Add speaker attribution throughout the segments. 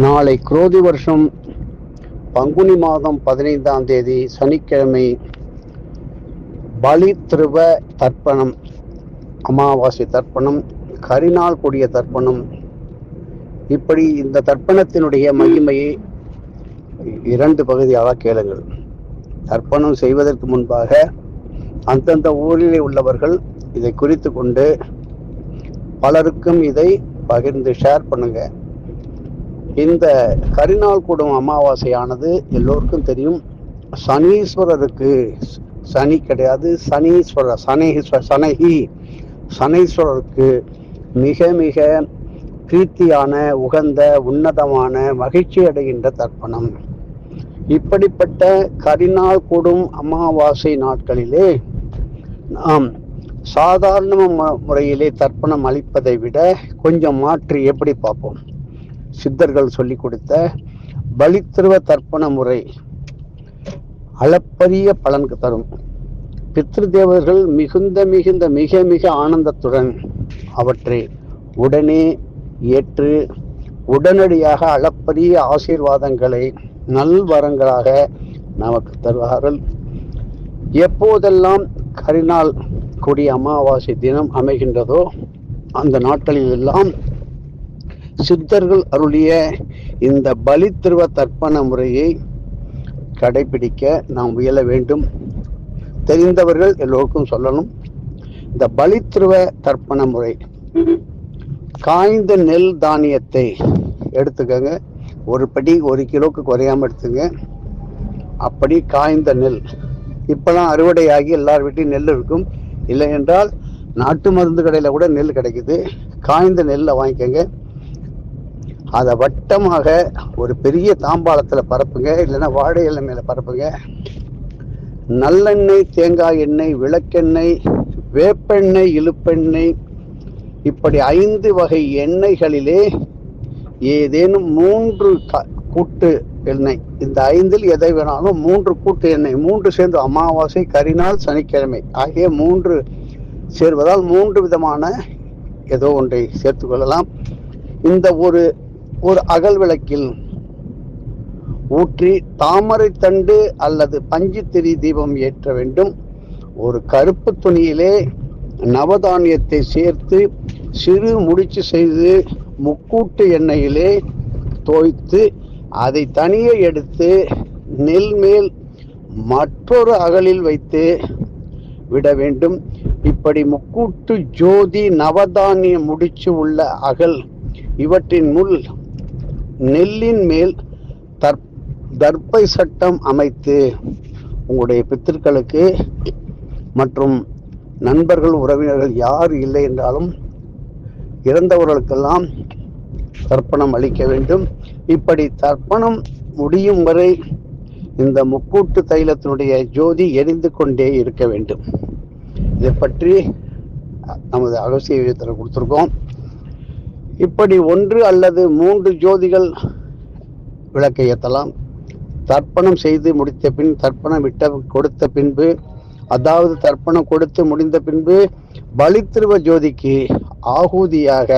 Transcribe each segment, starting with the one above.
Speaker 1: நாளை குரோதி வருஷம் பங்குனி மாதம் 15ஆம் தேதி சனிக்கிழமை பலி திருவ தர்ப்பணம், அமாவாசை தர்ப்பணம், கரிநாள் கூடிய தர்ப்பணம். இப்படி இந்த தர்ப்பணத்தினுடைய மகிமையை 2 பகுதியாக கேளுங்கள். தர்ப்பணம் செய்வதற்கு முன்பாக அந்தந்த ஊரிலே உள்ளவர்கள் இதை குறித்து கொண்டு பலருக்கும் இதை பகிர்ந்து ஷேர் பண்ணுங்க. இந்த கரிநாள் கூடும் அமாவாசையானது எல்லோருக்கும் தெரியும். சனீஸ்வரருக்கு, சனி கிடையாது, சனீஸ்வரருக்கு மிக மிக பிரீத்தியான, உகந்த, உன்னதமான, மகிழ்ச்சி அடைகின்ற தர்ப்பணம். இப்படிப்பட்ட கரிநாள் கூடும் அமாவாசை நாட்களிலே நாம் சாதாரண முறையிலே தர்ப்பணம் அளிப்பதை விட கொஞ்சம் மாற்றி எப்படி பார்ப்போம். சித்தர்கள் சொல்லிக் கொடுத்த பலித்திருவ தர்ப்பண முறை அளப்பரிய பலன் தரும். பித்ரு தேவர்கள் மிக மிக ஆனந்தத்துடன் அவற்றை உடனே ஏற்று உடனடியாக அளப்பரிய ஆசீர்வாதங்களை நல்வரங்களாக நமக்கு தருவார்கள். எப்போதெல்லாம் கரிநாள் கூடிய அமாவாசை தினம் அமைகின்றதோ அந்த நாட்களில் எல்லாம் சித்தர்கள் அருளிய இந்த பலித்திருவ தர்ப்பண முறையை கடைபிடிக்க நாம் முயல வேண்டும். தெரிந்தவர்கள் எல்லோருக்கும் சொல்லணும். இந்த பலித்திருவ தர்ப்பண முறை, காய்ந்த நெல் தானியத்தை எடுத்துக்கங்க. ஒரு படி 1 கிலோக்கு குறையாம எடுத்துங்க. அப்படி காய்ந்த நெல், இப்பெல்லாம் அறுவடையாகி எல்லார் வீட்டையும் நெல் இருக்கும். இல்லை என்றால் நாட்டு மருந்து கடையில் கூட நெல் கிடைக்குது. காய்ந்த நெல்லை வாங்கிக்கோங்க. அதை வட்டமாக ஒரு பெரிய தாம்பாளத்தில் பரப்புங்க, இல்லைன்னா வாழை இலை மேலே பரப்புங்க. நல்லெண்ணெய், தேங்காய் எண்ணெய், விளக்கெண்ணெய், வேப்பெண்ணெய், இழுப்பெண்ணெய், இப்படி 5 வகை எண்ணெய்களிலே ஏதேனும் 3 கூட்டு எண்ணெய், இந்த 5இல் எதை வேணாலும் 3 கூட்டு எண்ணெய், 3 சேர்ந்து அமாவாசை, கரிநாள், சனிக்கிழமை ஆகிய 3 சேர்வதால் 3 விதமான ஏதோ ஒன்றை சேர்த்து கொள்ளலாம். இந்த ஒரு அகல் விளக்கில் ஊற்றி தாமரை தண்டு அல்லது பஞ்சு திரி தீபம் ஏற்ற வேண்டும். ஒரு கருப்பு துணியிலே நவதானியத்தை சேர்த்து சிறு முடிச்சு செய்து முக்கூட்டு எண்ணெயிலே தோய்த்து அதை தனியே எடுத்து நெல் மேல் மற்றொரு அகலில் வைத்து விட வேண்டும். இப்படி முக்கூட்டு, ஜோதி, நவதானிய முடிச்சு உள்ள அகல் இவற்றின் முள் நெல்லின் மேல் தர்ப்பை சட்டம் அமைத்து உங்களுடைய பித்திருக்களுக்கு மற்றும் நண்பர்கள், உறவினர்கள் யார் இல்லை என்றாலும் இறந்தவர்களுக்கெல்லாம் தர்ப்பணம் அளிக்க வேண்டும். இப்படி தர்ப்பணம் முடியும் வரை இந்த முக்கூட்டு தைலத்தினுடைய ஜோதி எரிந்து கொண்டே இருக்க வேண்டும். இதை பற்றி நமது அகசிய விதத்தில் கொடுத்துருக்கோம். இப்படி 1 அல்லது 3 ஜோதிகள் விளக்கை ஏற்றலாம். தர்ப்பணம் செய்து முடித்த பின், தர்ப்பணம் கொடுத்த பின்பு, அதாவது தர்ப்பணம் கொடுத்து முடிந்த பின்பு பலித்திருவ ஜோதிக்கு ஆகூதியாக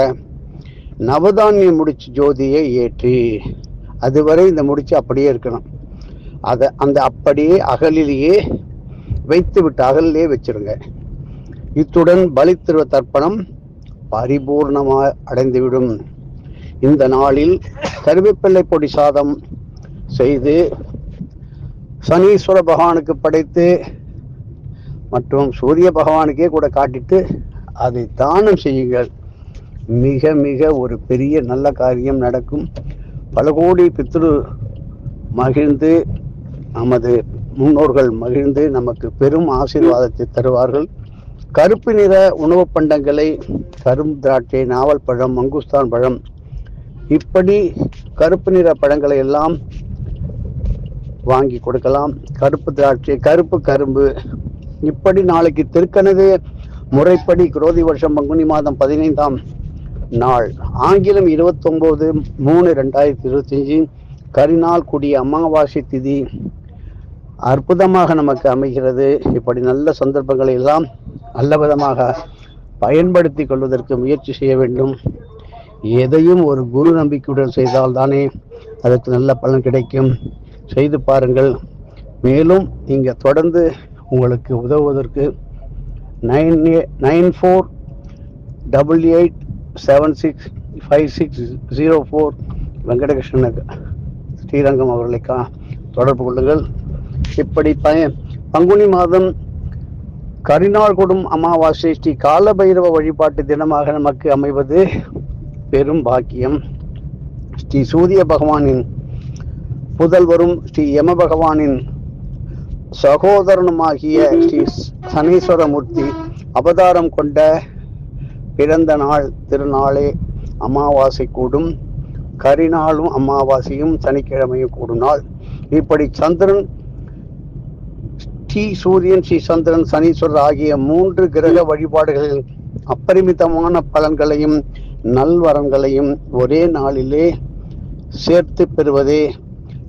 Speaker 1: நவதானிய முடிச்சு ஜோதியை ஏற்றி, அதுவரை இந்த முடிச்சு அப்படியே இருக்கணும். அந்த அப்படியே அகலிலேயே வைத்து விட்டு அகலிலே வச்சிருங்க. இத்துடன் பலித்திருவ தர்ப்பணம் பரிபூர்ணமாக அடைந்துவிடும். இந்த நாளில் கருவேப்பிள்ளை பொடி சாதம் செய்து சனீஸ்வர பகவானுக்கு படைத்து மற்றும் சூரிய பகவானுக்கே கூட காட்டிட்டு அதை தானம் செய்யுங்கள். மிக மிக ஒரு பெரிய நல்ல காரியம் நடக்கும். பல கோடி பித்ரு மகிழ்ந்து, நமது முன்னோர்கள் மகிழ்ந்து நமக்கு பெரும் ஆசீர்வாதத்தை தருவார்கள். கருப்பு நிற உணவு பண்டங்களை, கரும் திராட்சை, நாவல் பழம், மங்குஸ்தான் பழம், இப்படி கருப்பு நிற பழங்களை எல்லாம் வாங்கி கொடுக்கலாம். கருப்பு திராட்சை, கருப்பு கரும்பு, இப்படி நாளைக்கு திருக்கணது முறைப்படி குரோதி வருஷம் பங்குனி மாதம் 15ஆம் நாள், ஆங்கிலம் 29/3/2025 கரிநாள் கூடிய அமாவாசை திதி அற்புதமாக நமக்கு அமைகிறது. இப்படி நல்ல சந்தர்ப்பங்களை எல்லாம் நல்ல விதமாக பயன்படுத்தி கொள்வதற்கு முயற்சி செய்ய வேண்டும். எதையும் ஒரு குரு நம்பிக்கையுடன் செய்தால் தானே அதற்கு நல்ல பலன் கிடைக்கும். செய்து பாருங்கள். மேலும் இங்கே தொடர்ந்து உங்களுக்கு உதவுவதற்கு 9488765604 வெங்கடகிருஷ்ணன் ஸ்ரீரங்கம் அவர்களை தொடர்பு கொள்ளுங்கள். இப்படி பங்குனி மாதம் கரிநாள் கொடும் அமாவாசை ஸ்ரீ காலபைரவ வழிபாட்டு தினமாக நமக்கு அமைவது பெரும் பாக்கியம். ஸ்ரீ சூரிய பகவானின் புதல்வரும் ஸ்ரீ யம பகவானின் சகோதரனுமாகிய ஸ்ரீ சனீஸ்வரமூர்த்தி அவதாரம் கொண்ட பிறந்த நாள் திருநாளே அமாவாசை கூடும். கரிநாளும் அமாவாசையும் சனிக்கிழமையும் கூடும் நாள். இப்படி சந்திரன், ஸ்ரீ சூரியன், ஸ்ரீ சந்திரன், சனீஸ்வரர் ஆகிய 3 கிரக வழிபாடுகளில் அப்பரிமிதமான பலன்களையும் நல்வரங்களையும் ஒரே நாளிலே சேர்த்து பெறுவதே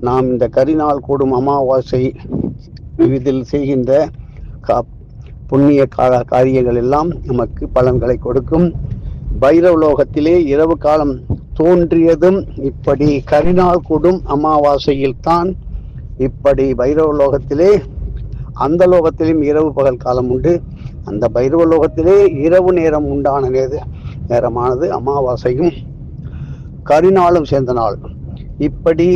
Speaker 1: நாம் இந்த கரிநாள் கூடும் அமாவாசை இதில் செய்கின்ற புண்ணிய காரியங்கள் எல்லாம் நமக்கு பலன்களை கொடுக்கும். பைரவலோகத்திலே இரவு காலம் தோன்றியதும் இப்படி கரிநாள் கூடும் அமாவாசையில் தான். இப்படி பைரவலோகத்திலே, அந்த லோகத்திலும் இரவு பகல் காலம் உண்டு. அந்த பைரவலோகத்திலே இரவு நேரம் உண்டான நேரமானது அமாவாசையும் கரிநாளும் சேர்ந்த நாள். இப்படி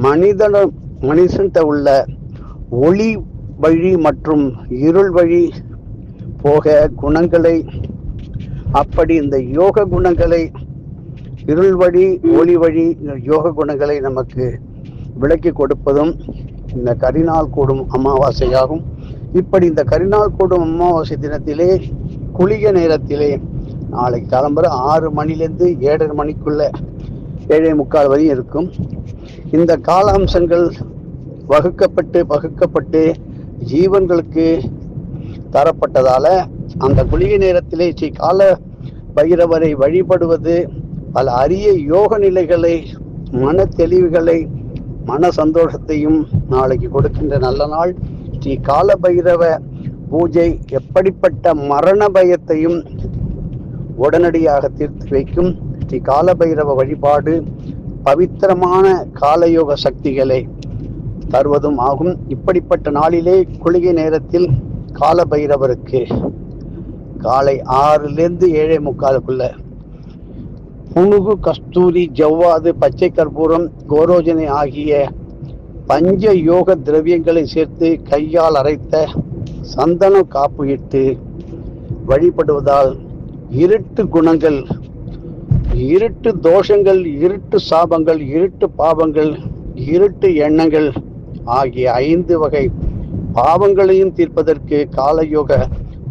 Speaker 1: மனிதன்கிட்ட உள்ள ஒளி வழி மற்றும் இருள் வழி போக குணங்களை, அப்படி இந்த யோக குணங்களை, இருள் வழி ஒளி வழி யோக குணங்களை நமக்கு விளக்கி கொடுப்பதும் இந்த கரிநாள் கூடும் அமாவாசையாகும். இப்படி இந்த கரிநாள் கூடும் அமாவாசை தினத்திலே குளிக நேரத்திலே நாளைக்கு கிளம்புற 6 மணிலேருந்து 7:30 மணிக்குள்ள 7:45 வரையும் இருக்கும். இந்த கால அம்சங்கள் வகுக்கப்பட்டு ஜீவன்களுக்கு தரப்பட்டதால அந்த குளிகை நேரத்திலே ஸ்ரீ கால பைரவரை வழிபடுவது பல அரிய யோக நிலைகளை, மன தெளிவுகளை, மன சந்தோஷத்தையும் நாளைக்கு கொடுக்கின்ற நல்ல நாள். ஸ்ரீ கால பைரவ பூஜை எப்படிப்பட்ட மரண பயத்தையும் உடனடியாக தீர்த்து வைக்கும். ஸ்ரீ கால பைரவ வழிபாடு பவித்திரமான காலயோக சக்திகளை தருவதும் ஆகும். இப்படிப்பட்ட நாளிலே குளிகை நேரத்தில் கால பைரவருக்கு காலை 6லேருந்து 7:45 புனுகு, கஸ்தூரி, ஜவ்வாது, பச்சை கற்பூரம், கோரோஜனை ஆகிய பஞ்ச யோக திரவியங்களை சேர்த்து கையால் அரைத்த சந்தன காப்பு இட்டு வழிபடுவதால் இருட்டு குணங்கள், இருட்டு தோஷங்கள், இருட்டு சாபங்கள், இருட்டு பாவங்கள், இருட்டு எண்ணங்கள் ஆகிய 5 வகை பாவங்களையும் தீர்ப்பதற்கு காலயோக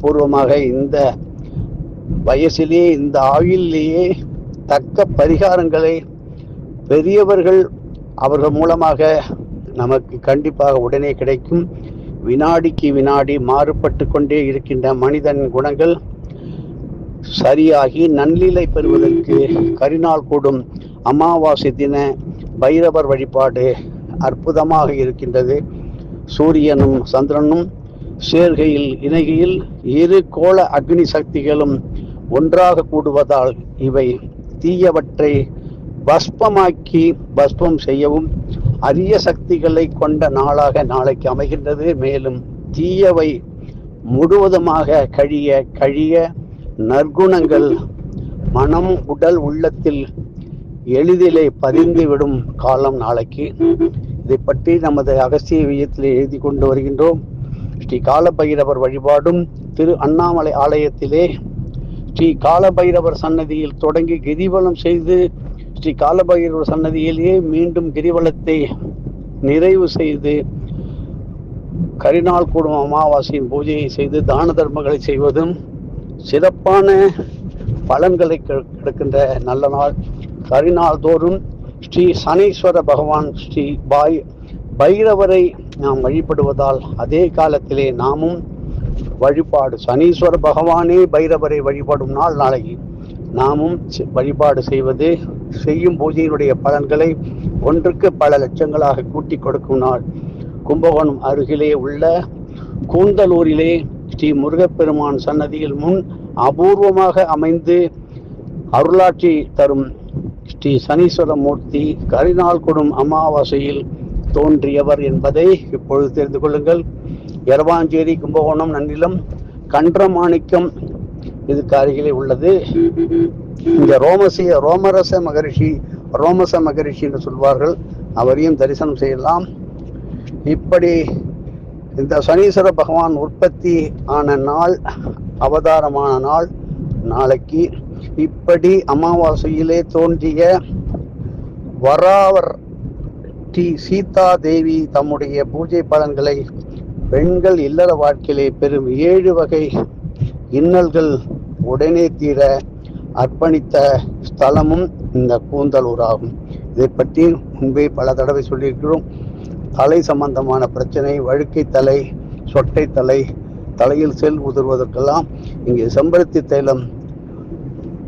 Speaker 1: பூர்வமாக இந்த வயசிலே, இந்த ஆயுளிலேயே தக்க பரிகாரங்களை பெரியவர்கள் அவர்கள் மூலமாக நமக்கு கண்டிப்பாக உடனே கிடைக்கும். வினாடிக்கு வினாடி மாறுபட்டு கொண்டே இருக்கின்ற மனிதன் குணங்கள் சரியாகி நன்னிலை பெறுவதற்கு கரிநாள் கூடும் அமாவாசை தின பைரவர் வழிபாடு அற்புதமாக இருக்கின்றது. சூரியனும் சந்திரனும் சேர்கையில் இணைகையில் 2 கோள அக்னி சக்திகளும் ஒன்றாக கூடுவதால் இவை தீயவற்றை பஸ்பம் செய்யவும் அரிய சக்திகளை கொண்ட நாளாக நாளைக்கு அமைகின்றது. மேலும் தீயவை முழுவதுமாக கழிய நற்குணங்கள் மனம், உடல், உள்ளத்தில் எளிதிலே பதிந்துவிடும் காலம் நாளைக்கு. இதை பற்றி நமது அகஸ்திய விஜயத்தில் எழுதி கொண்டு வருகின்றோம். ஸ்ரீ கால பைரவர் வழிபாடும் திரு அண்ணாமலை ஆலயத்திலே ஸ்ரீ கால பைரவர் சன்னதியில் தொடங்கி கிரிவலம் செய்து ஸ்ரீ கால பைரவர் சன்னதியிலேயே மீண்டும் கிரிவலத்தை நிறைவு செய்து கரிநாள் கூடும் அமாவாசையின் பூஜையை செய்து தான தர்மங்களை செய்வதும் சிறப்பான பலன்களை கிடைக்கின்ற நல்ல நாள். கரிநாள் தோறும் ஸ்ரீ சனீஸ்வர பகவான் ஸ்ரீ பைரவரை நாம் வழிபடுவதால் அதே காலத்திலே நாமும் வழிபாடு சனீஸ்வர பகவானே பைரவரை வழிபடும் நாள் நாளைக்கு நாமும் வழிபாடு செய்யும் பூஜையினுடைய பலன்களை ஒன்றுக்கு பல லட்சங்களாக கூட்டி கொடுக்கும் நாள். கும்பகோணம் அருகிலே உள்ள கூந்தலூரிலே ஸ்ரீ முருகப்பெருமான் சன்னதியில் முன் அபூர்வமாக அமைந்து அருளாட்சி தரும் ஸ்ரீ சனீஸ்வர மூர்த்தி கரிநாள் கொடும் அமாவாசையில் தோன்றியவர் என்பதை இப்பொழுது தெரிந்து கொள்ளுங்கள். எரவாஞ்சேரி, கும்பகோணம், நன்னிலம், கன்றமாணிக்கம் இதுக்கு அருகிலே உள்ளது. இந்த ரோமரச மகரிஷி என்று சொல்வார்கள். அவரையும் தரிசனம் செய்யலாம். இப்படி இந்த சனீஸ்வர பகவான் உற்பத்தி ஆன நாள், அவதாரமான நாள் நாளைக்கு. இப்படி அமாவாசையிலே தோன்றிய வராவர் சீதா தேவி தம்முடைய பூஜை பலன்களை பெண்கள் இல்லற வாழ்க்கையிலே பெறும் 7 வகை இன்னல்கள் உடனே தீர அர்ப்பணித்த ஸ்தலமும் இந்த கூந்தலூர் ஆகும். இதை பற்றி முன்பே பல தடவை சொல்லியிருக்கிறோம். தலை சம்பந்தமான பிரச்சனை, வழுக்கை தலை, சொட்டை தலை, தலையில் செல் உதிர்வதற்கெல்லாம் இங்கே செம்பருத்தி தைலம்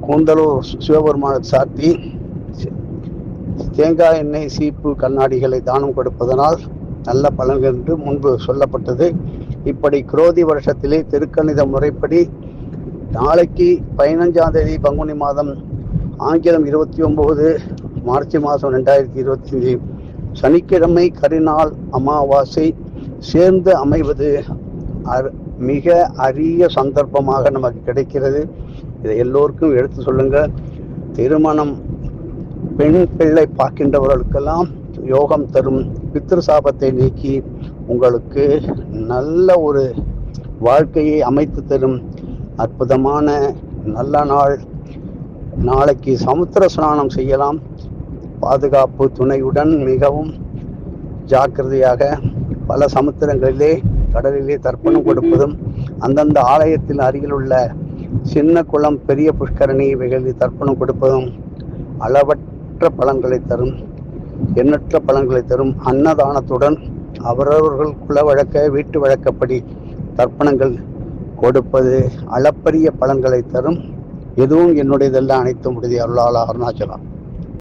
Speaker 1: கூந்தலூர் சிவபெருமானுக்கு சாத்தி தேங்காய் எண்ணெய், சீப்பு, கண்ணாடிகளை தானம் கொடுப்பதனால் நல்ல பலன்கள் என்று முன்பு சொல்லப்பட்டது. இப்படி குரோதி வருஷத்திலே திருக்கணித முறைப்படி நாளைக்கு 15ஆம் தேதி பங்குனி மாதம், ஆங்கிலம் 29 மார்ச் மாதம் 2025 சனிக்கிழமை கரிநாள் அமாவாசை சேர்ந்து அமைவது மிக அரிய சந்தர்ப்பமாக நமக்கு கிடைக்கிறது. இதை எல்லோருக்கும் எடுத்து சொல்லுங்க. திருமணம் பெண் பிள்ளை பார்க்கின்றவர்களுக்கெல்லாம் யோகம் தரும், பித்ரு சாபத்தை நீக்கி உங்களுக்கு நல்ல ஒரு வாழ்க்கையை அமைத்து தரும் அற்புதமான நல்ல நாள். நாளைக்கு சமுத்திர ஸ்நானம் செய்யலாம். பாதுகாப்பு துணையுடன் மிகவும் ஜாக்கிரதையாக பல சமுத்திரங்களிலே, கடலிலே தர்ப்பணம் கொடுப்பதும், அந்தந்த ஆலயத்தின் அருகில் உள்ள சின்ன குளம், பெரிய புஷ்கரணி இவைகளில் தர்ப்பணம் கொடுப்பதும் அளவற்ற பலன்களை தரும், எண்ணற்ற பலன்களை தரும். அன்னதானத்துடன் அவரவர்கள் குல வழக்க, வீட்டு வழக்கப்படி தர்ப்பணங்கள் கொடுப்பது அளப்பரிய பலன்களை தரும். எதுவும் என்னுடையதெல்லாம், அனைத்தும் உடைய அருளாள அருணாச்சலம்.